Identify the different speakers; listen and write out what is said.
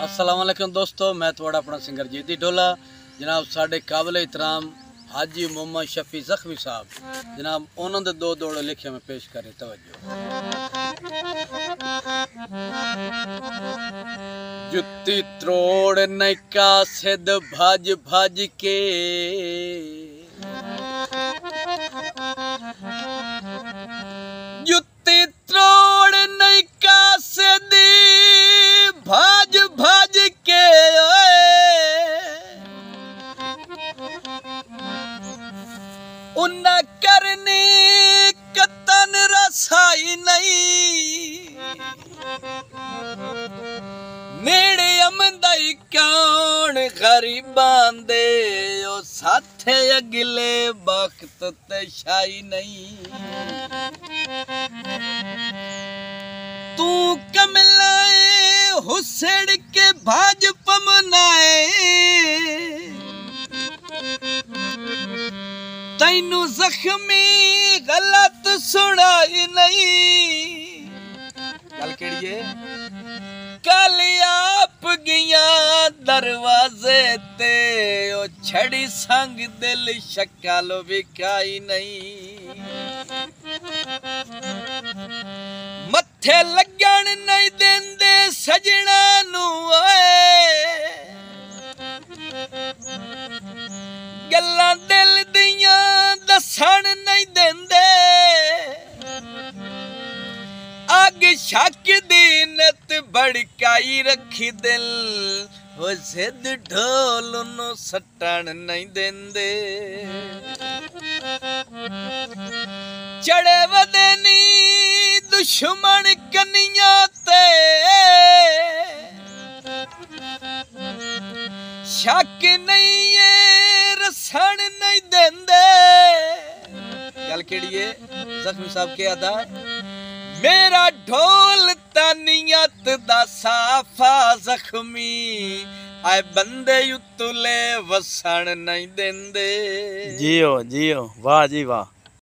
Speaker 1: अस्सलाम वालेकुम दोस्तों, मैं थोड़ा अपना सिंगर जीती ढोला जनाब साढ़े काबिल इतराम हाजी मोहम्मद शफी जख्मी साहब जनाब उन्होंने दो दौड़े लिखे में पेश करे तवज्जो। जुत्ती त्रोड़ नैका सिद भज भज के जुत्ती त्रोड़ नैका सिद भज भज के उन्ना करनी कतन रसाई नहीं नेड़े अमदाई कौन गरीबां दे ओ साथे अगले वक्त ते शाई नहीं तू कमलाए हुसड़ के भाज पमनाए तैनू जख्मी गलत सुनाई नहीं गल केड़ी कल आप गया दरवाजे ते ओ छड़ी संग दिल शक्ल विकाई नहीं मत्थे लगन नहीं देंदे सजना नू गल्लां दिल दियां दसन नहीं देंदे अग शक दी नत भड़काई रखी दिल वो सिद्ध ढोल नु सटन नहीं देंदे चढ़े वदनी दुश्मन कन्या ते शक नहीं है रसन नहीं देंदे गल केड़ी है जख्मी साहब के अदा मेरा ढोल तनियत दा साफा जख्मी आए बंदे उतले वसन नहीं देंदे
Speaker 2: जियो जियो वाह जी वाह।